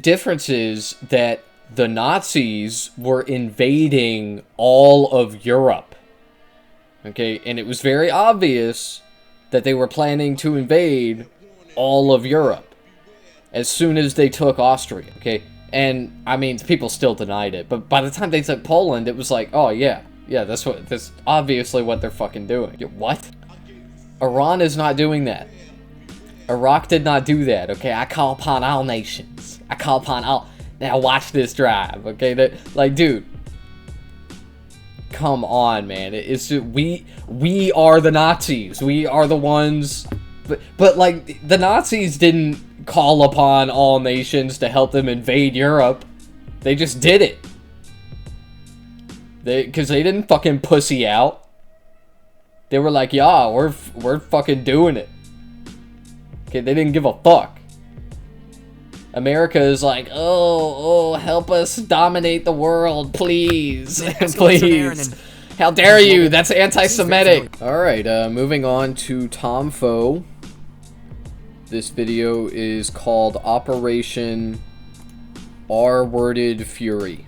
Difference is that the Nazis were invading all of Europe. Okay, and it was very obvious that they were planning to invade all of Europe as soon as they took Austria, okay? And, I mean, people still denied it, but by the time they took Poland, it was like, oh, yeah, that's obviously what they're fucking doing. What? Iran is not doing that. Iraq did not do that, okay? I call upon all nations. I call upon all... Now watch this drive, okay? Like, dude. Come on, man. It's just, we are the Nazis. We are the ones... But like, the Nazis didn't call upon all nations to help them invade Europe. They just did it. Because they didn't fucking pussy out. They were like, yeah, we're fucking doing it. Okay, they didn't give a fuck. America is like, oh, help us dominate the world, please. Please. How dare you? That's anti-Semitic. Alright, moving on to Tom Foe. This video is called Operation R-Worded Fury.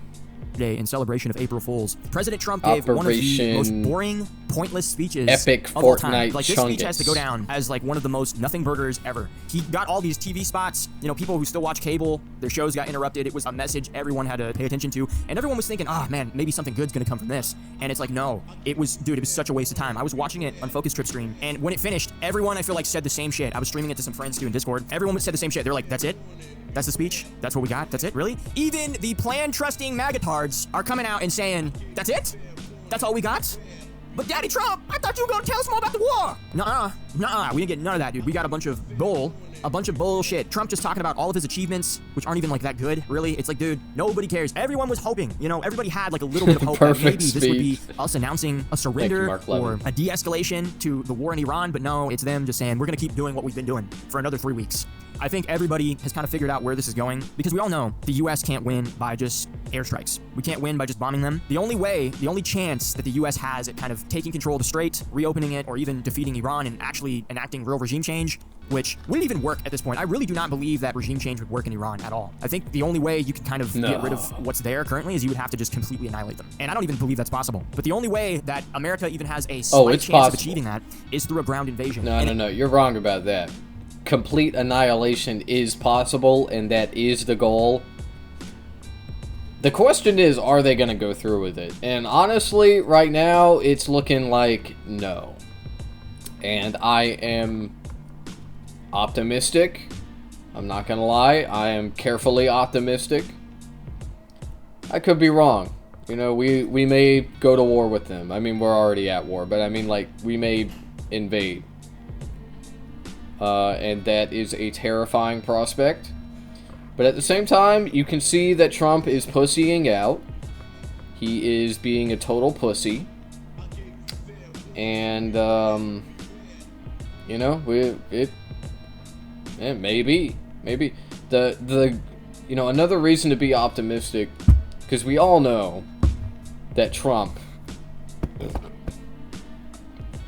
Today, in celebration of April Fools, President Trump gave one of the most boring, pointless speeches Epic of all time. Fortnite Like, this speech has to go down as like one of the most nothing burgers ever. He got all these TV spots. You know, people who still watch cable, their shows got interrupted. It was a message everyone had to pay attention to, and everyone was thinking, oh man, maybe something good's gonna come from this. And it's like, no, it was such a waste of time. I was watching it on Focus Trip stream, and when it finished, everyone I feel like said the same shit. I was streaming it to some friends too in Discord. Everyone said the same shit. They're like, that's it? That's the speech? That's what we got? That's it? Really? Even the plan-trusting magatards are coming out and saying, that's it? That's all we got? But Daddy Trump, I thought you were gonna tell us more about the war. Nuh-uh, we didn't get none of that, dude. We got a bunch of bullshit. Trump just talking about all of his achievements, which aren't even like that good, really. It's like, dude, nobody cares. Everyone was hoping, you know, everybody had like a little bit of hope that maybe this would be us announcing a surrender or a de-escalation to the war in Iran, but no, it's them just saying, we're gonna keep doing what we've been doing for another 3 weeks. I think everybody has kind of figured out where this is going, because we all know the US can't win by just airstrikes. We can't win by just bombing them. The only chance that the US has at kind of taking control of the Strait, reopening it, or even defeating Iran and actually enacting real regime change, which wouldn't even work at this point. I really do not believe that regime change would work in Iran at all. I think the only way you can kind of get rid of what's there currently is you would have to just completely annihilate them. And I don't even believe that's possible. But the only way that America even has a slight chance of achieving that is through a ground invasion. No, you're wrong about that. Complete annihilation is possible, and that is the goal. The question is, are they going to go through with it? And honestly, right now, it's looking like no. And I am optimistic. I'm not going to lie. I am carefully optimistic. I could be wrong. You know, we may go to war with them. I mean, we're already at war, but I mean, like, we may invade. And that is a terrifying prospect. But at the same time, you can see that Trump is pussying out. He is being a total pussy. And, you know, maybe. You know, another reason to be optimistic, because we all know that Trump,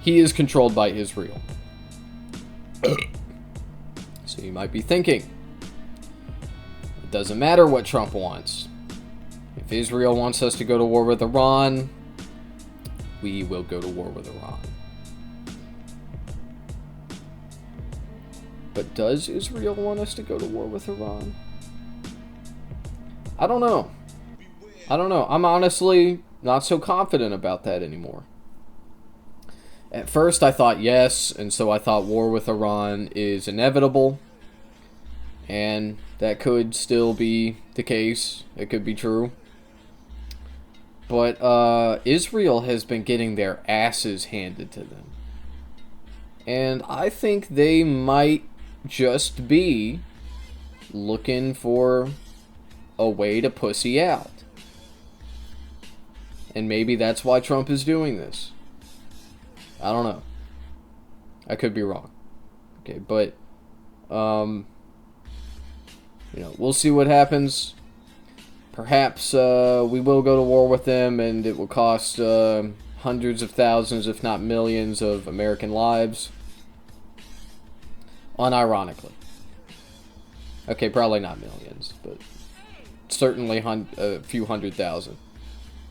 he is controlled by Israel. So you might be thinking, it doesn't matter what Trump wants. If Israel wants us to go to war with Iran, we will go to war with Iran. But does Israel want us to go to war with Iran? I don't know. I'm honestly not so confident about that anymore. At first, I thought yes, and so I thought war with Iran is inevitable. And that could still be the case. It could be true. But Israel has been getting their asses handed to them. And I think they might just be looking for a way to pussy out. And maybe that's why Trump is doing this. I don't know. I could be wrong. Okay, but, you know, we'll see what happens. Perhaps we will go to war with them, and it will cost hundreds of thousands, if not millions, of American lives. Unironically. Okay, probably not millions, but certainly a few 100,000.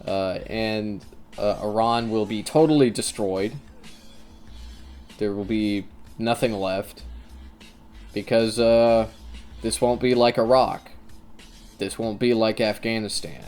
And Iran will be totally destroyed. There will be nothing left. Because this won't be like Iraq. This won't be like Afghanistan.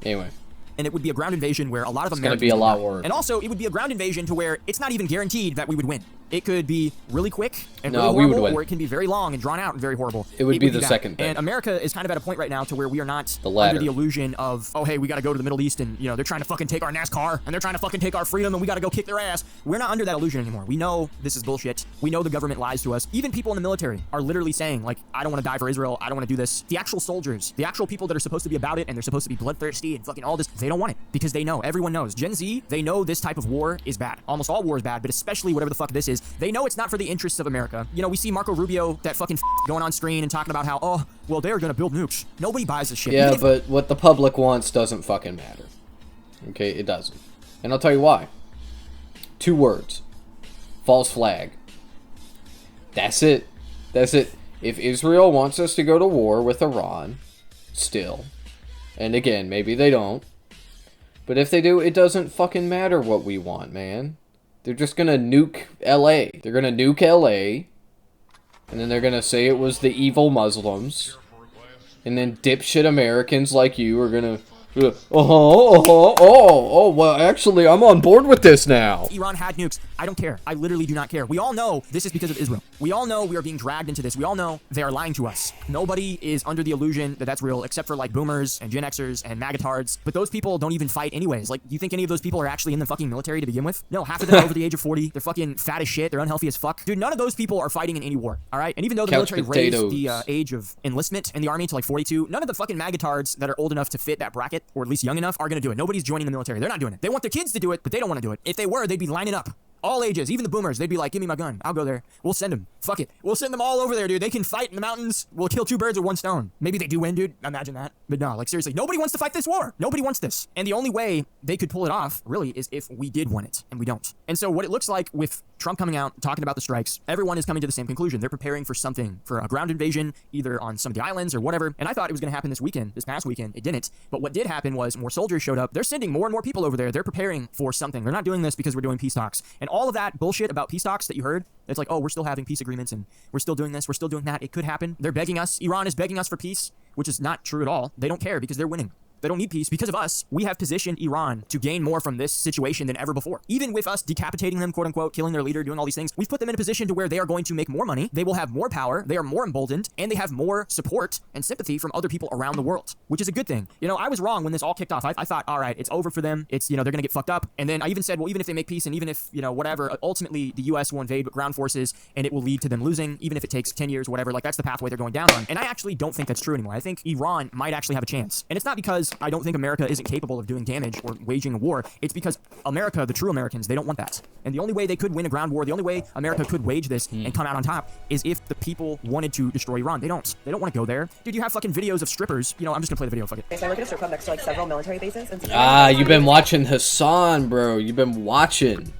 Anyway. And it would be a ground invasion where a lot of Americans... It's going to be a lot worse. And also, it would be a ground invasion to where it's not even guaranteed that we would win. It could be really quick and really horrible, we would win. Or it can be very long and drawn out and very horrible. It would be the second thing. And America is kind of at a point right now to where we are not the latter. under the illusion of, oh, hey, we got to go to the Middle East and, you know, they're trying to fucking take our NASCAR and they're trying to fucking take our freedom and we got to go kick their ass. We're not under that illusion anymore. We know this is bullshit. We know the government lies to us. Even people in the military are literally saying, like, I don't want to die for Israel. I don't want to do this. The actual soldiers, the actual people that are supposed to be about it and they're supposed to be bloodthirsty and fucking all this, they don't want it because they know. Everyone knows. Gen Z, they know this type of war is bad. Almost all war is bad, but especially whatever the fuck this is, they know it's not for the interests of America. You know, we see Marco Rubio, that fucking going on screen and talking about how, oh, well, they're gonna build nukes. Nobody buys this shit. Yeah, but what the public wants doesn't fucking matter. Okay, it doesn't. And I'll tell you why. 2 words. False flag. That's it. That's it. If Israel wants us to go to war with Iran, still, and again, maybe they don't, but if they do, it doesn't fucking matter what we want, man. They're just gonna nuke LA. They're gonna nuke LA. And then they're gonna say it was the evil Muslims. And then dipshit Americans like you are gonna... well, actually, I'm on board with this now. Iran had nukes. I don't care. I literally do not care. We all know this is because of Israel. We all know we are being dragged into this. We all know they are lying to us. Nobody is under the illusion that that's real, except for like boomers and Gen Xers and magatards. But those people don't even fight anyways. Like, do you think any of those people are actually in the fucking military to begin with? No, half of them are over the age of 40. They're fucking fat as shit. They're unhealthy as fuck. Dude, none of those people are fighting in any war, all right? And even though the military raised the age of enlistment in the army to like 42, none of the fucking magatards that are old enough to fit that bracket, or at least young enough, are going to do it. Nobody's joining the military. They're not doing it. They want their kids to do it, but they don't want to do it. If they were, they'd be lining up. All ages, even the boomers, they'd be like, give me my gun. I'll go there. We'll send them. Fuck it. We'll send them all over there, dude. They can fight in the mountains. We'll kill 2 birds with 1 stone. Maybe they do win, dude. Imagine that. But no, like seriously, nobody wants to fight this war. Nobody wants this. And the only way they could pull it off, really, is if we did want it, and we don't. And so what it looks like with Trump coming out, talking about the strikes, everyone is coming to the same conclusion. They're preparing for something, for a ground invasion, either on some of the islands or whatever. And I thought it was going to happen this past weekend. It didn't. But what did happen was more soldiers showed up. They're sending more and more people over there. They're preparing for something. They're not doing this because we're doing peace talks. And all of that bullshit about peace talks that you heard, it's like, oh, we're still having peace agreements and we're still doing this, we're still doing that. It could happen. They're begging us. Iran is begging us for peace, which is not true at all. They don't care because they're winning. They don't need peace. Because of us, we have positioned Iran to gain more from this situation than ever before. Even with us decapitating them, quote unquote, killing their leader, doing all these things, we've put them in a position to where they are going to make more money, they will have more power, they are more emboldened, and they have more support and sympathy from other people around the world, which is a good thing. You know, I was wrong when this all kicked off. I thought, all right, it's over for them. It's, you know, they're going to get fucked up. And then I even said, well, even if they make peace and even if, you know, whatever, ultimately the US will invade with ground forces and it will lead to them losing, even if it takes 10 years or whatever, like that's the pathway they're going down on. And I actually don't think that's true anymore. I think Iran might actually have a chance. And it's not because I don't think America isn't capable of doing damage or waging a war. It's because America, the true Americans, they don't want that. And the only way they could win a ground war, the only way America could wage this and come out on top is if the people wanted to destroy Iran. They don't. They don't want to go there. Dude, you have fucking videos of strippers. You know, I'm just gonna play the video. Fuck it. So I work at a strip club next to like several military bases. And you've been watching Hassan, bro. You've been watching.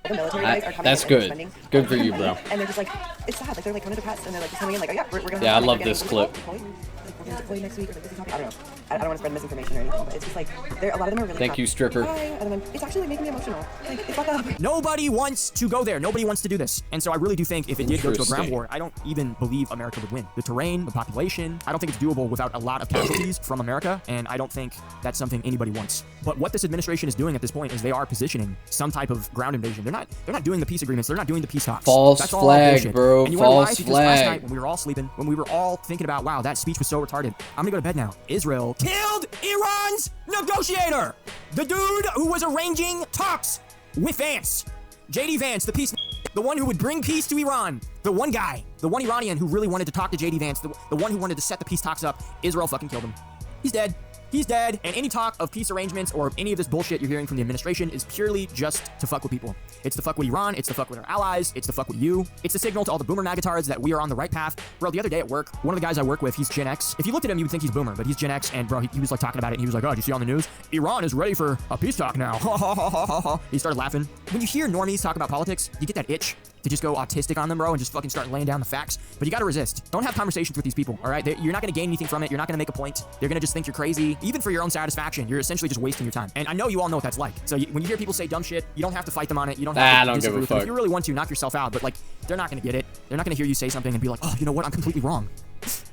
The military guys are coming that's good. Good for you, bro. And they're just like, it's sad. Like they're like coming to pets and they're like just coming in like, oh yeah, we're gonna. Yeah, I love this clip. Like, we're gonna deploy next week or like this is happening. I don't know. I don't want to spread misinformation or anything, but it's just like a lot of them are really. Thank you, stripper. Hi. And then it's actually like, making me emotional. Like it's fucked up. Nobody wants to go there. Nobody wants to do this. And so I really do think if it did go to a ground war, I don't even believe America would win. The terrain, the population, I don't think it's doable without a lot of casualties from America, and I don't think that's something anybody wants. But what this administration is doing at this point is they are positioning some type of ground invasion. They're not doing the peace agreements. They're not doing the peace talks. False that's all flag, bullshit. bro. And you False because last night flag. when we were all sleeping, when we were all thinking about, wow, that speech was so retarded, I'm gonna go to bed now. Israel killed Iran's negotiator, the dude who was arranging talks with Vance, JD Vance, the peace, the one who would bring peace to Iran, the one guy, the one Iranian who really wanted to talk to JD Vance, the one who wanted to set the peace talks up. Israel fucking killed him. He's dead. He's dead, and any talk of peace arrangements or any of this bullshit you're hearing from the administration is purely just to fuck with people. It's to fuck with Iran, it's to fuck with our allies, it's to fuck with you. It's a signal to all the boomer magatards that we are on the right path. Bro, the other day at work, one of the guys I work with, he's Gen X. If you looked at him, you would think he's boomer, but he's Gen X, and bro, he was like talking about it, and he was like, oh, did you see on the news? Iran is ready for a peace talk now. He started laughing. When you hear normies talk about politics, you get that itch. to just go autistic on them, bro, and just fucking start laying down the facts. But you gotta resist. Don't have conversations with these people, all right? You're not gonna gain anything from it. You're not gonna make a point. They're gonna just think you're crazy. Even for your own satisfaction, you're essentially just wasting your time. And I know you all know what that's like. So when you hear people say dumb shit, you don't have to fight them on it. You don't have to disagree with them. If you really want to, knock yourself out. But like, they're not gonna get it. They're not gonna hear you say something and be like, oh, you know what? I'm completely wrong.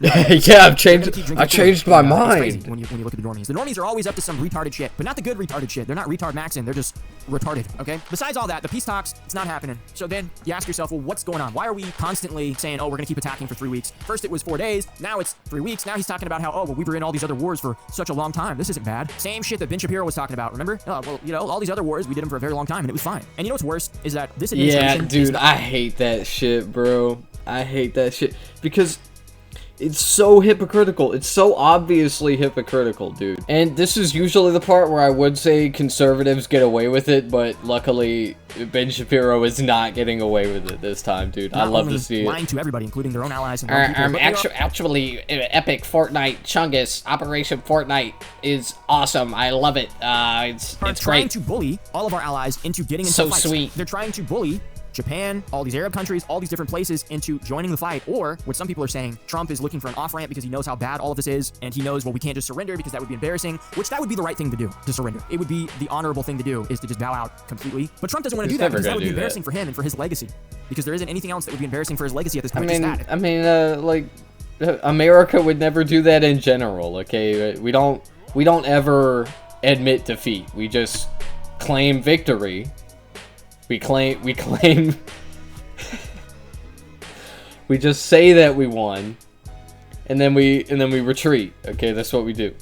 Yeah, I've changed my mind. When you look at the normies are always up to some retarded shit, but not the good retarded shit. They're not retard maxing. They're just retarded. Okay. Besides all that, the peace talks, it's not happening. So then you ask yourself, well, what's going on? Why are we constantly saying, oh, we're gonna keep attacking for 3 weeks? First it was 4 days. Now it's 3 weeks. Now he's talking about how, oh, well, we were in all these other wars for such a long time. This isn't bad. Same shit that Ben Shapiro was talking about. Remember? Oh, well, you know, all these other wars, we did them for a very long time, and it was fine. And you know what's worse is that this administration. Yeah, dude, I hate that shit, bro. I hate that shit because it's so hypocritical. It's so obviously hypocritical, dude. And this is usually the part where I would say conservatives get away with it, but luckily Ben Shapiro is not getting away with it this time, dude. I love to see it. Lying to everybody, including their own allies and their own people. Actually, Epic Fortnite Chungus Operation Fortnite is awesome. I love it. It's trying great. to bully all of our allies into getting into So fights. sweet. They're trying to bully Japan, all these Arab countries, all these different places into joining the fight, or what some people are saying, Trump is looking for an off-ramp because he knows how bad all of this is, and he knows, well, we can't just surrender because that would be embarrassing, which that would be the right thing to do, to surrender. It would be the honorable thing to do, is to just bow out completely. But Trump doesn't want to do that because that would be embarrassing for him and for his legacy, because there isn't anything else that would be embarrassing for his legacy at this point. Like, America would never do that in general, okay? We don't ever admit defeat. We just claim victory. We claim we just say that we won, and then we retreat. Okay, that's what we do.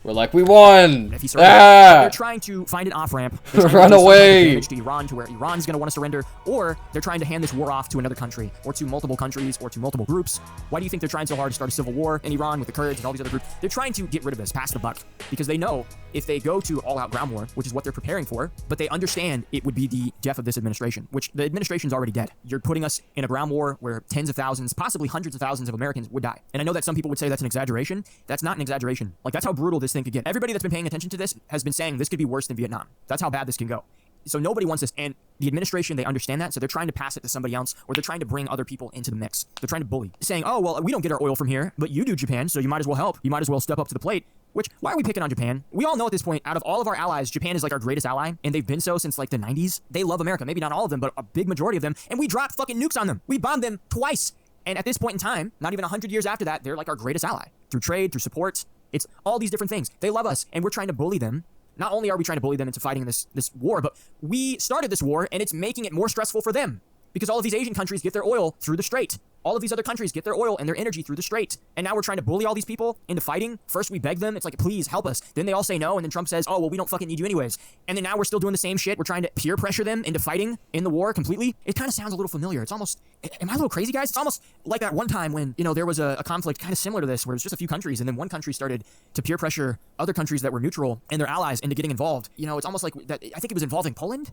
We're like, we won! They're trying to find an off-ramp. Run away! To Iran, to where Iran's going to want to surrender, or they're trying to hand this war off to another country, or to multiple countries, or to multiple groups. Why do you think they're trying so hard to start a civil war in Iran with the Kurds and all these other groups? They're trying to get rid of this, pass the buck, because they know if they go to all-out ground war, which is what they're preparing for, but they understand it would be the death of this administration, which the administration's already dead. You're putting us in a ground war where tens of thousands, possibly hundreds of thousands of Americans would die. And I know that some people would say that's an exaggeration. That's not an exaggeration. Like, that's how brutal this thing could get. Everybody that's been paying attention to this has been saying this could be worse than Vietnam. That's how bad this can go. So nobody wants this, and the administration, they understand that, so they're trying to pass it to somebody else, or they're trying to bring other people into the mix. They're trying to bully, saying, oh, well, we don't get our oil from here, but you do, Japan, so you might as well help. You might as well step up to the plate. Which, why are we picking on Japan? We all know at this point, out of all of our allies, Japan is like our greatest ally, and they've been so since like the 90s. They love America, maybe not all of them, but a big majority of them, and we dropped fucking nukes on them. We bombed them twice. And at this point in time, not even 100 years after that, they're like our greatest ally. Through trade, through support, it's all these different things. They love us, and we're trying to bully them. Not only are we trying to bully them into fighting this war, but we started this war, and it's making it more stressful for them. Because all of these Asian countries get their oil through the Strait. All of these other countries get their oil and their energy through the Strait. And now we're trying to bully all these people into fighting. First we beg them. It's like, please help us. Then they all say no. And then Trump says, oh, well, we don't fucking need you anyways. And then now we're still doing the same shit. We're trying to peer pressure them into fighting in the war completely. It kind of sounds a little familiar. It's almost, am I a little crazy, guys? It's almost like that one time when, you know, there was a conflict kind of similar to this where it was just a few countries. And then one country started to peer pressure other countries that were neutral and their allies into getting involved. You know, it's almost like that. I think it was involving Poland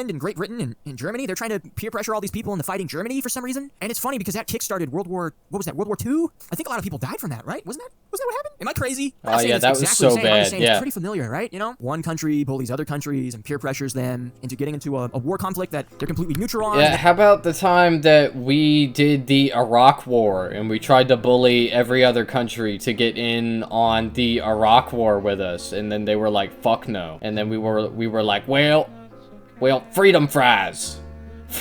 and Great Britain and Germany. They're trying to peer pressure all these people into fighting Germany for some reason. And it's funny because that kickstarted World War II? I think a lot of people died from that, right? Wasn't that what happened? Am I crazy? Oh, yeah, that was so bad. Yeah. It's pretty familiar, right? You know, one country bullies other countries and peer pressures them into getting into a war conflict that they're completely neutral on. Yeah, how about the time that we did the Iraq War and we tried to bully every other country to get in on the Iraq War with us, and then they were like, fuck no. And then we were like, well, freedom fries.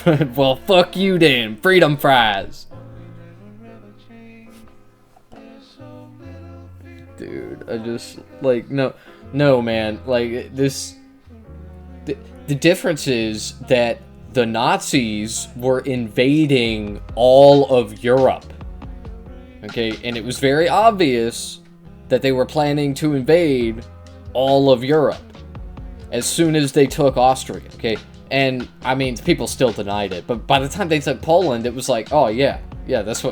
Well, fuck you then. Freedom fries. Dude, I just, like, no, man. Like, this... The difference is that the Nazis were invading all of Europe. Okay? And it was very obvious that they were planning to invade all of Europe as soon as they took Austria, okay? And, I mean, people still denied it, but by the time they took Poland, it was like, oh, yeah, that's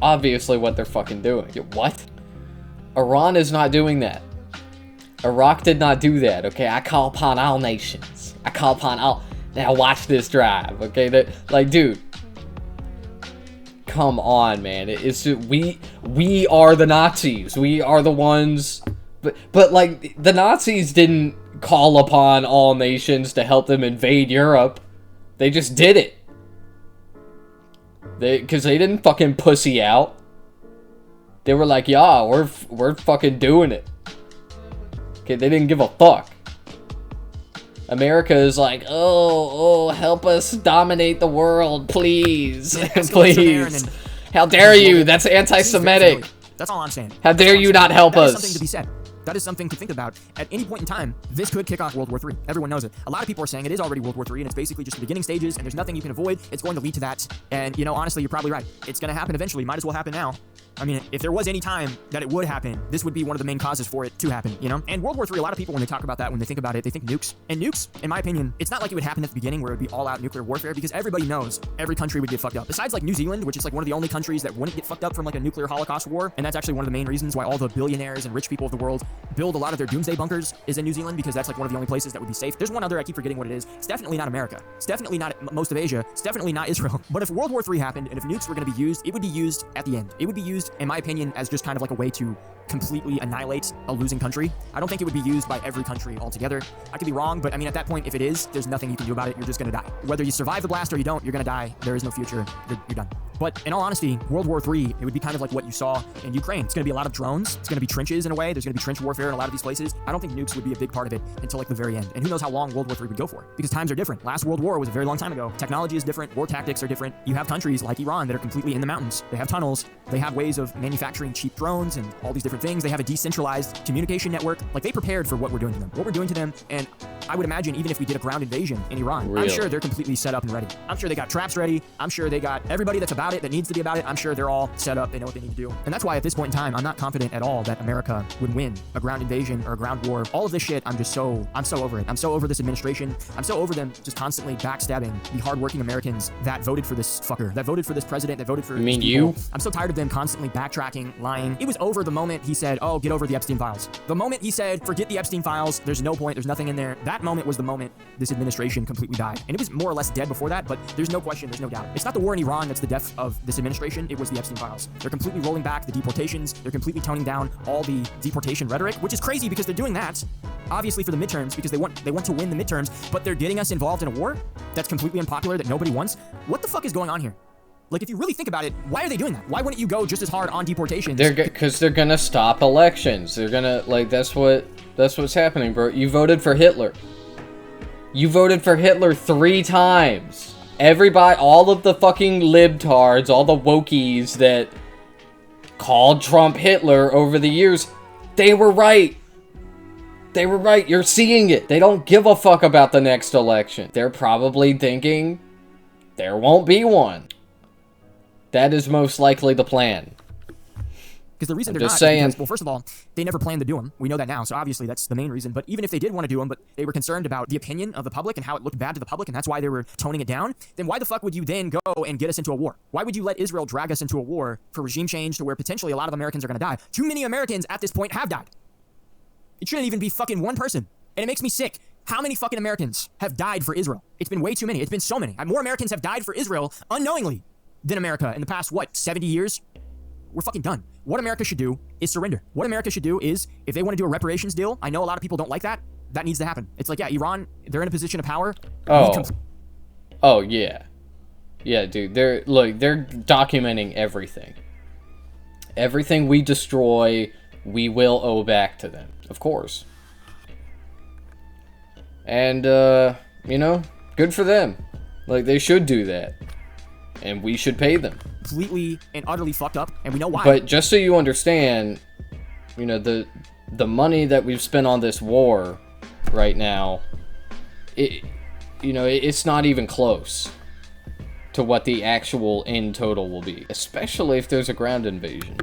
obviously what they're fucking doing. What? Iran is not doing that. Iraq did not do that, okay? I call upon all nations. I call upon all... Now watch this drive, okay? Like, dude. Come on, man. It's just, we are the Nazis. We are the ones... But like, the Nazis didn't call upon all nations to help them invade Europe. They just did it. Because they didn't fucking pussy out. They were like, yeah, we're fucking doing it. Okay, they didn't give a fuck. America is like, oh, help us dominate the world, please. Please. How dare you? That's anti-Semitic. That's all I'm saying. How dare you not help us? That is something to be said. That is something to think about. At any point in time, this could kick off World War III. Everyone knows it. A lot of people are saying it is already World War III, and it's basically just the beginning stages, and there's nothing you can avoid. It's going to lead to that. And, you know, honestly, you're probably right. It's going to happen eventually. Might as well happen now. I mean, if there was any time that it would happen, this would be one of the main causes for it to happen, you know? And World War III, a lot of people, when they talk about that, when they think about it, they think nukes. And nukes, in my opinion, it's not like it would happen at the beginning where it would be all-out nuclear warfare, because everybody knows every country would get fucked up. Besides, like, New Zealand, which is, like, one of the only countries that wouldn't get fucked up from, like, a nuclear Holocaust war. And that's actually one of the main reasons why all the billionaires and rich people of the world build a lot of their doomsday bunkers is in New Zealand, because that's, like, one of the only places that would be safe. There's one other, I keep forgetting what it is. It's definitely not America. It's definitely not most of Asia. It's definitely not Israel. But if World War III happened, and if nukes were going to be used, it would be used at the end. It would be used, in my opinion, as just kind of like a way to completely annihilate a losing country. I don't think it would be used by every country altogether. I could be wrong, but I mean, at that point, if it is, there's nothing you can do about it. You're just gonna die. Whether you survive the blast or you don't, you're gonna die. There is no future. You're done. But in all honesty, World War III, it would be kind of like what you saw in Ukraine. It's gonna be a lot of drones. It's gonna be trenches in a way. There's gonna be trench warfare in a lot of these places. I don't think nukes would be a big part of it until like the very end. And who knows how long World War III would go for? Because times are different. Last World War was a very long time ago. Technology is different. War tactics are different. You have countries like Iran that are completely in the mountains. They have tunnels. They have ways of manufacturing cheap drones and all these different things. They have a decentralized communication network. Like, they prepared for what we're doing to them. What we're doing to them, and I would imagine even if we did a ground invasion in Iran, Really? I'm sure they're completely set up and ready. I'm sure they got traps ready. I'm sure they got everybody that's about it, that needs to be about it. I'm sure they're all set up. They know what they need to do. And that's why at this point in time, I'm not confident at all that America would win a ground invasion or a ground war. All of this shit, I'm so over it. I'm so over this administration. I'm so over them just constantly backstabbing the hardworking Americans that voted for this fucker, that voted for this president, that voted for You mean these people. you? I'm so tired of them constantly backtracking, lying. It was over the moment he said, oh, get over the Epstein files. The moment he said, forget the Epstein files, there's no point, there's nothing in there. That moment was the moment this administration completely died. And it was more or less dead before that, but there's no question, there's no doubt. It's not the war in Iran that's the death of this administration, it was the Epstein files. They're completely rolling back the deportations, they're completely toning down all the deportation rhetoric, which is crazy because they're doing that, obviously for the midterms, because they want to win the midterms, but they're getting us involved in a war that's completely unpopular, that nobody wants. What the fuck is going on here? Like, if you really think about it, why are they doing that? Why wouldn't you go just as hard on deportations? Because they're gonna stop elections. They're gonna, like, that's what's happening, bro. You voted for Hitler. You voted for Hitler 3 times. Everybody, all of the fucking libtards, all the wokies that called Trump Hitler over the years, they were right. They were right. You're seeing it. They don't give a fuck about the next election. They're probably thinking there won't be one. That is most likely the plan. Because the reason I'm they're just not, saying. is because, well, first of all, they never planned to do them. We know that now, so obviously that's the main reason. But even if they did want to do them, but they were concerned about the opinion of the public and how it looked bad to the public, and that's why they were toning it down, then why the fuck would you then go and get us into a war? Why would you let Israel drag us into a war for regime change to where potentially a lot of Americans are going to die? Too many Americans at this point have died. It shouldn't even be fucking one person. And it makes me sick. How many fucking Americans have died for Israel? It's been way too many. It's been so many. More Americans have died for Israel unknowingly than America in the past, what, 70 years? We're fucking done. What America should do is surrender. What America should do is, if they want to do a reparations deal, I know a lot of people don't like that, that needs to happen. It's like, yeah, Iran, they're in a position of power. Oh, yeah. Yeah, dude, they're documenting everything. Everything we destroy, we will owe back to them. Of course. And, you know, good for them. Like, they should do that. And we should pay them. Completely and utterly fucked up, and we know why. But just so you understand, you know, the money that we've spent on this war right now, it's not even close to what the actual end total will be, especially if there's a ground invasion.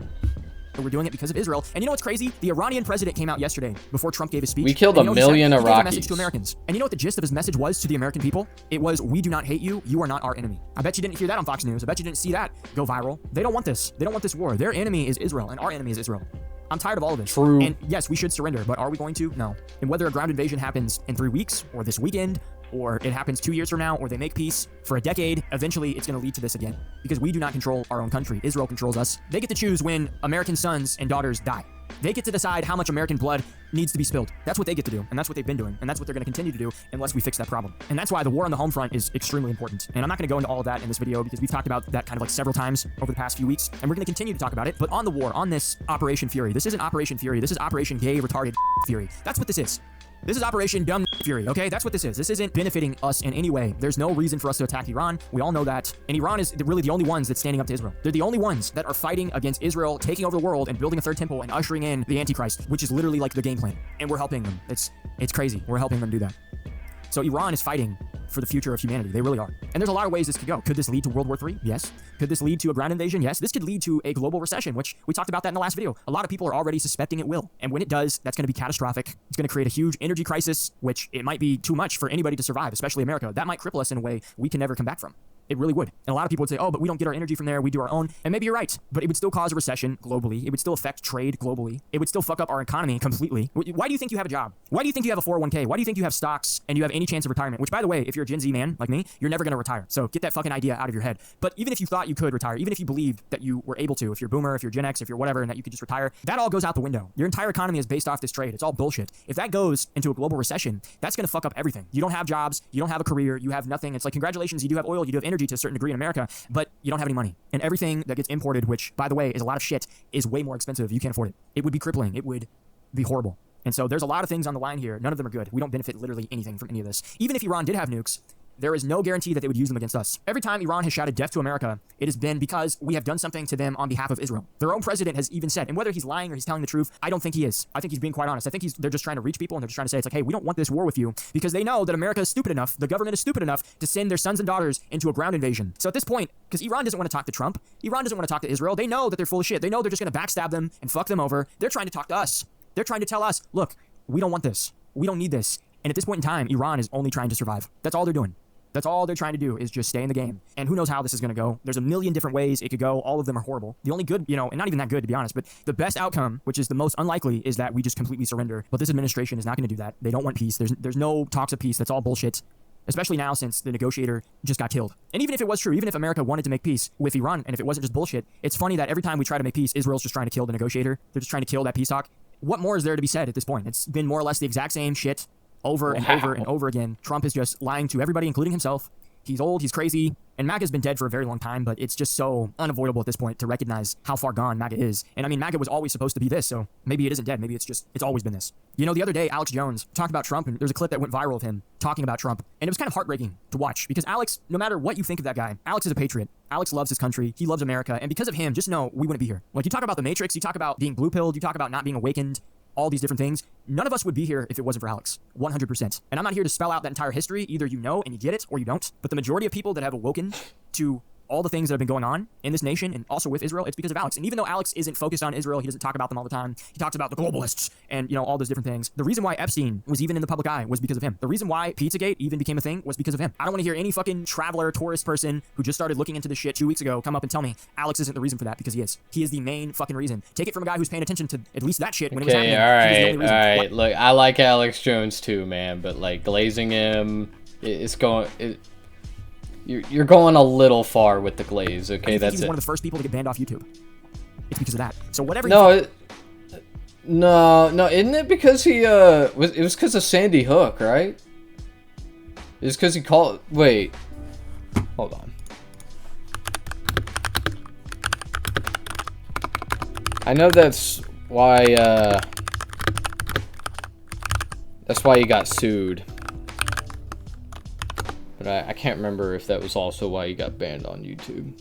We're doing it because of Israel. And you know what's crazy? The Iranian president came out yesterday before Trump gave his speech. We killed a million Iraqis. He gave a message Iraqis. to Americans. And you know what the gist of his message was to the American people? It was, we do not hate you. You are not our enemy. I bet you didn't hear that on Fox News. I bet you didn't see that go viral. They don't want this. They don't want this war. Their enemy is Israel, and our enemy is Israel. I'm tired of all of this. True. And yes, we should surrender, but are we going to? No. And whether a ground invasion happens in 3 weeks, or this weekend, or it happens 2 years from now, or they make peace for a decade, eventually it's going to lead to this again. Because we do not control our own country. Israel controls us. They get to choose when American sons and daughters die. They get to decide how much American blood needs to be spilled. That's what they get to do, and that's what they've been doing, and that's what they're going to continue to do unless we fix that problem. And that's why the war on the home front is extremely important. And I'm not going to go into all of that in this video because we've talked about that kind of like several times over the past few weeks, and we're going to continue to talk about it. But on the war, on this Operation Fury, this isn't Operation Fury, this is Operation Gay Retarded Fury. That's what this is. This is Operation Dumb Fury, okay? That's what this is. This isn't benefiting us in any way. There's no reason for us to attack Iran. We all know that. And Iran is really the only ones that's standing up to Israel. They're the only ones that are fighting against Israel, taking over the world and building a third temple and ushering in the Antichrist, which is literally like the game plan. And we're helping them. It's crazy. We're helping them do that. So Iran is fighting for the future of humanity. They really are. And there's a lot of ways this could go. Could this lead to World War III? Yes. Could this lead to a ground invasion? Yes. This could lead to a global recession, which we talked about that in the last video. A lot of people are already suspecting it will. And when it does, that's going to be catastrophic. It's going to create a huge energy crisis, which it might be too much for anybody to survive, especially America. That might cripple us in a way we can never come back from. It really would. And a lot of people would say, oh, but we don't get our energy from there. We do our own. And maybe you're right. But it would still cause a recession globally. It would still affect trade globally. It would still fuck up our economy completely. Why do you think you have a job? Why do you think you have a 401k? Why do you think you have stocks and you have any chance of retirement? Which, by the way, if you're a Gen Z man like me, you're never going to retire. So get that fucking idea out of your head. But even if you thought you could retire, even if you believed that you were able to, if you're boomer, if you're Gen X, if you're whatever, and that you could just retire, that all goes out the window. Your entire economy is based off this trade. It's all bullshit. If that goes into a global recession, that's going to fuck up everything. You don't have jobs. You don't have a career. You have nothing. It's like, congratulations, you do have oil. You do have energy to a certain degree in America, but you don't have any money. And everything that gets imported, which, by the way, is a lot of shit, is way more expensive. You can't afford it. It would be crippling. It would be horrible. And so there's a lot of things on the line here. None of them are good. We don't benefit literally anything from any of this. Even if Iran did have nukes, there is no guarantee that they would use them against us. Every time Iran has shouted death to America, it has been because we have done something to them on behalf of Israel. Their own president has even said, and whether he's lying or he's telling the truth, I don't think he is. I think he's being quite honest. I think they're just trying to reach people and they're just trying to say, it's like, hey, we don't want this war with you because they know that America is stupid enough, the government is stupid enough to send their sons and daughters into a ground invasion. So at this point, because Iran doesn't want to talk to Trump, Iran doesn't want to talk to Israel, they know that they're full of shit. They know they're just going to backstab them and fuck them over. They're trying to talk to us. They're trying to tell us, look, we don't want this. We don't need this. And at this point in time, Iran is only trying to survive. That's all they're doing. That's all they're trying to do is just stay in the game. And who knows how this is going to go. There's a million different ways it could go. All of them are horrible. The only good, and not even that good to be honest, but the best outcome, which is the most unlikely, is that we just completely surrender. But this administration is not going to do that. They don't want peace. There's no talks of peace. That's all bullshit. Especially now since the negotiator just got killed. And even if it was true, even if America wanted to make peace with Iran, and if it wasn't just bullshit, it's funny that every time we try to make peace, Israel's just trying to kill the negotiator. They're just trying to kill that peace talk. What more is there to be said at this point? It's been more or less the exact same shit over and over and over again. Trump is just lying to everybody, including himself. He's old, he's crazy, and MAGA's been dead for a very long time, but it's just so unavoidable at this point to recognize how far gone MAGA is. And I mean, MAGA was always supposed to be this, so maybe it isn't dead. Maybe it's always been this. The other day, Alex Jones talked about Trump, and there's a clip that went viral of him talking about Trump, and it was kind of heartbreaking to watch, because Alex, no matter what you think of that guy, Alex is a patriot. Alex loves his country, he loves America, and because of him, just know we wouldn't be here. Like, you talk about the Matrix, you talk about being blue-pilled, you talk about not being awakened, all these different things. None of us would be here if it wasn't for Alex. 100%. And I'm not here to spell out that entire history. Either you know and you get it, or you don't. But the majority of people that have awoken to all the things that have been going on in this nation and also with Israel, it's because of Alex. And even though Alex isn't focused on Israel, he doesn't talk about them all the time. He talks about the globalists and, all those different things. The reason why Epstein was even in the public eye was because of him. The reason why Pizzagate even became a thing was because of him. I don't want to hear any fucking traveler, tourist person who just started looking into this shit 2 weeks ago come up and tell me Alex isn't the reason for that, because he is. He is the main fucking reason. Take it from a guy who's paying attention to at least that shit when it was happening. All right. Look, I like Alex Jones too, man, but like glazing him, You're going a little far with the glaze, okay? That's he's one of the first people to get banned off YouTube. It's because of that. So whatever. No, isn't it because he it was because of Sandy Hook, right? It's because he called. Wait, hold on. I know that's why he got sued. But I can't remember if that was also why he got banned on YouTube.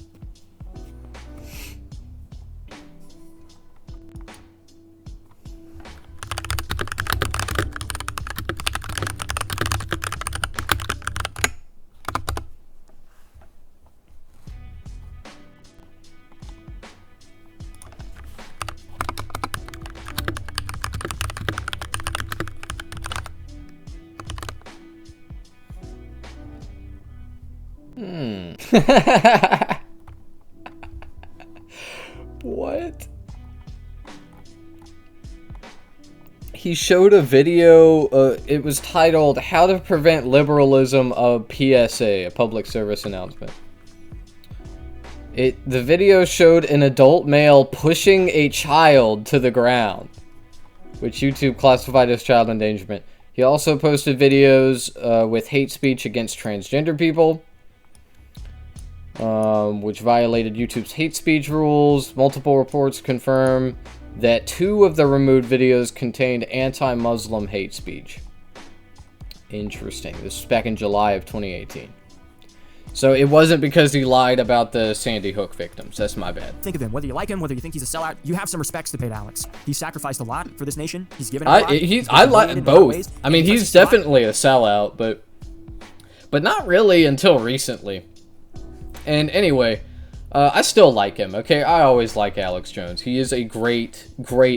What? He showed a video, it was titled, How to Prevent Liberalism of PSA, a public service announcement. The video showed an adult male pushing a child to the ground. which YouTube classified as child endangerment. He also posted videos with hate speech against transgender people, which violated YouTube's hate speech rules. Multiple reports confirm that 2 of the removed videos contained anti-Muslim hate speech. Interesting. This was back in July of 2018. So it wasn't because he lied about the Sandy Hook victims. That's my bad. Think of him. Whether you like him, whether you think he's a sellout, you have some respects to pay to Alex. He sacrificed a lot for this nation. He's given a lot. I like both. I mean, he's definitely a sellout, but not really until recently. And anyway, I still like him, okay? I always like Alex Jones. He is a great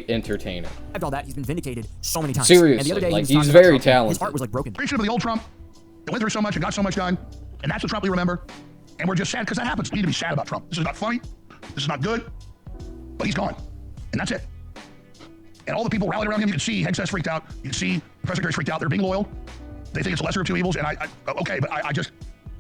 entertainer. All that, he's been vindicated so many times. Seriously, and the other day, like, he was he's talking very about Trump, talented. His heart was like broken. Appreciative of the old Trump that went through so much and got so much done. And that's what Trump we remember. And we're just sad because that happens. We need to be sad about Trump. This is not funny. This is not good. But he's gone. And that's it. And all the people rallied around him. You can see Hegseth's freaked out. You can see the press secretary's freaked out. They're being loyal. They think it's the lesser of two evils. And okay, but I just,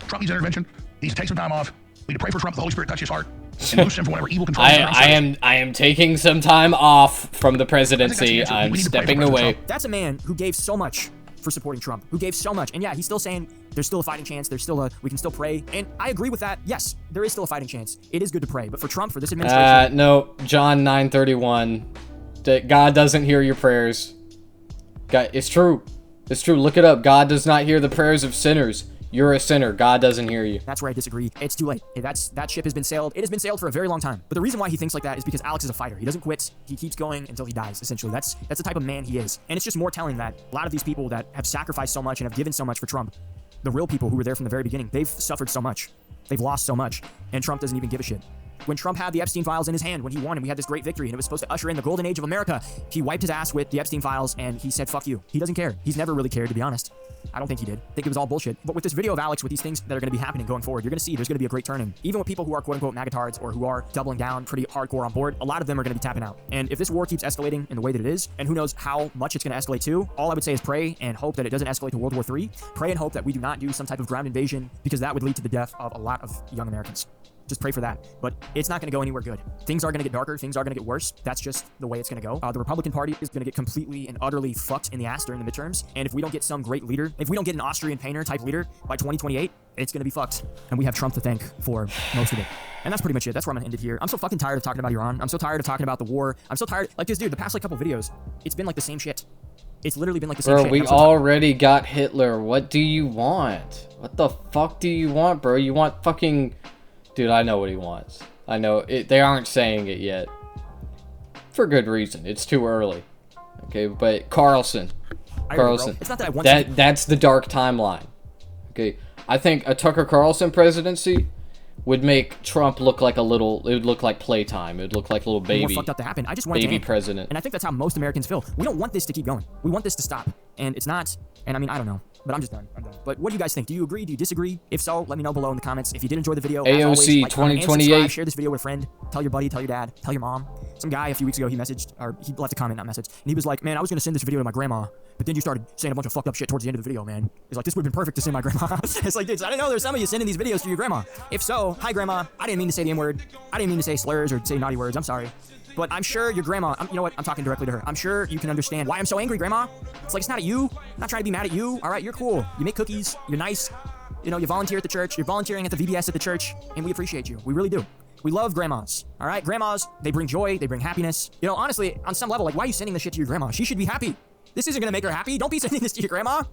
Trump needs intervention. He needs to take some time off. We need to pray for Trump. The Holy Spirit touch his heart and loose him from whatever evil control. I am taking some time off from the presidency. I'm stepping away. That's a man who gave so much for supporting Trump, who gave so much. And yeah, he's still saying there's still a fighting chance. There's still we can still pray. And I agree with that. Yes, there is still a fighting chance. It is good to pray. But for Trump, for this administration. No, John 9:31. God doesn't hear your prayers. God, it's true. It's true. Look it up. God does not hear the prayers of sinners. You're a sinner. God doesn't hear you. That's where I disagree. It's too late. That ship has been sailed. It has been sailed for a very long time. But the reason why he thinks like that is because Alex is a fighter. He doesn't quit. He keeps going until he dies, essentially. That's the type of man he is. And it's just more telling that a lot of these people that have sacrificed so much and have given so much for Trump, the real people who were there from the very beginning, they've suffered so much. They've lost so much. And Trump doesn't even give a shit. When Trump had the Epstein files in his hand, when he won and we had this great victory and it was supposed to usher in the golden age of America, he wiped his ass with the Epstein files and he said, fuck you. He doesn't care. He's never really cared, to be honest. I don't think he did. I think it was all bullshit. But with this video of Alex, with these things that are going to be happening going forward, you're going to see there's going to be a great turning. Even with people who are quote-unquote magatards or who are doubling down pretty hardcore on board, a lot of them are going to be tapping out. And if this war keeps escalating in the way that it is, and who knows how much it's going to escalate to, all I would say is pray and hope that it doesn't escalate to World War III. Pray and hope that we do not do some type of ground invasion, because that would lead to the death of a lot of young Americans. Just pray for that. But it's not going to go anywhere good. Things are going to get darker. Things are going to get worse. That's just the way it's going to go. The Republican Party is going to get completely and utterly fucked in the ass during the midterms. And if we don't get some great leader, if we don't get an Austrian painter type leader by 2028, it's going to be fucked. And we have Trump to thank for most of it. And that's pretty much it. That's where I'm going to end it here. I'm so fucking tired of talking about Iran. I'm so tired of talking about the war. I'm so tired. Like this dude, the past couple videos, it's been like the same shit. It's literally been like the same shit. Bro, we already got Hitler. What do you want? What the fuck do you want, bro? You want fucking... Dude, I know what he wants. I know it. They aren't saying it yet. For good reason. It's too early. Okay, but Carlson. It's not that I want that's the dark timeline. Okay. I think a Tucker Carlson presidency would make Trump look like it would look like playtime. It would look like a little baby. More fucked up to happen. I just want baby president. And I think that's how most Americans feel. We don't want this to keep going. We want this to stop. And it's not. And I mean, I don't know. But I'm just done. I'm done. But what do you guys think? Do you agree? Do you disagree? If so, let me know below in the comments. If you did enjoy the video, AOC as always, like, 2028. share this video with a friend. Tell your buddy, tell your dad, tell your mom. Some guy a few weeks ago, he messaged, or he left a comment, not message, and he was like, man, I was going to send this video to my grandma, but then you started saying a bunch of fucked up shit towards the end of the video, man. He's like, this would have been perfect to send my grandma. It's like, dude, I didn't know there's some of you sending these videos to your grandma. If so, hi grandma. I didn't mean to say the N-word. I didn't mean to say slurs or say naughty words. I'm sorry. But I'm sure your grandma, you know what? I'm talking directly to her. I'm sure you can understand why I'm so angry, grandma. It's like, it's not at you. I'm not trying to be mad at you. All right, you're cool. You make cookies. You're nice. You know, you volunteer at the church. You're volunteering at the VBS at the church. And we appreciate you. We really do. We love grandmas. All right, grandmas, they bring joy. They bring happiness. You know, honestly, on some level, like, why are you sending this shit to your grandma? She should be happy. This isn't going to make her happy. Don't be sending this to your grandma.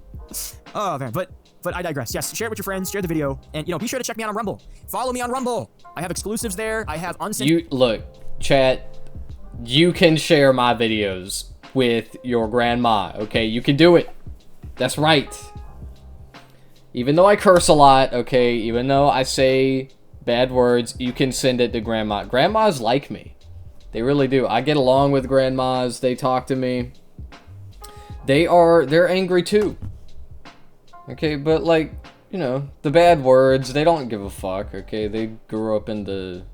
Oh, man. But I digress. Yes, share it with your friends. Share the video. And, you know, be sure to check me out on Rumble. Follow me on Rumble. I have exclusives there. I have uncensored... Look, chat... You can share my videos with your grandma, okay? You can do it. That's right. Even though I curse a lot, okay? Even though I say bad words, you can send it to grandma. Grandmas like me. They really do. I get along with grandmas. They talk to me. They're angry too. Okay, but like, you know, the bad words, they don't give a fuck, okay? They grew up in the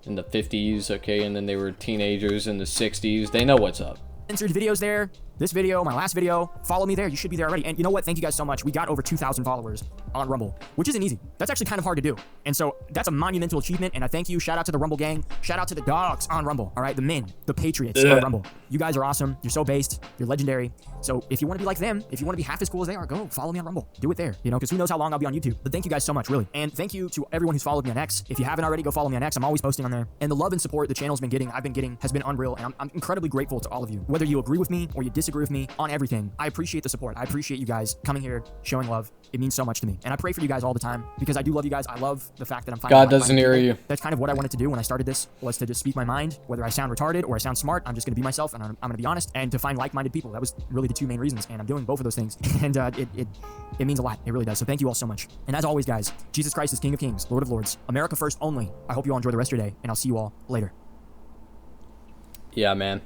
50s, okay, and then they were teenagers in the 60s. They know what's up. Censored videos there. This video, my last video, follow me there. You should be there already. And you know what? Thank you guys so much. We got over 2,000 followers on Rumble, which isn't easy. That's actually kind of hard to do. And so that's a monumental achievement. And I thank you. Shout out to the Rumble gang. Shout out to the dogs on Rumble. All right, the men, the patriots on Rumble. You guys are awesome. You're so based. You're legendary. So if you want to be like them, if you want to be half as cool as they are, go follow me on Rumble. Do it there, you know, because who knows how long I'll be on YouTube. But thank you guys so much, really. And thank you to everyone who's followed me on X. If you haven't already, go follow me on X. I'm always posting on there. And the love and support the channel's been getting, I've been getting, has been unreal. And I'm incredibly grateful to all of you. Whether you agree with me or you disagree with me on everything, I appreciate the support. I appreciate you guys coming here, showing love. It means so much to me. And I pray for you guys all the time because I do love you guys. I love the fact that I'm finding God doesn't hear you. That's kind of what I wanted to do when I started this, was to just speak my mind. Whether I sound retarded or I sound smart, I'm just going to be myself and I'm going to be honest, and to find like-minded people. That was really the two main reasons, and I'm doing both of those things. And it means a lot. It really does. So thank you all so much. And as always, guys, Jesus Christ is King of Kings, Lord of Lords, America first only. I hope you all enjoy the rest of your day, and I'll see you all later. Yeah, man.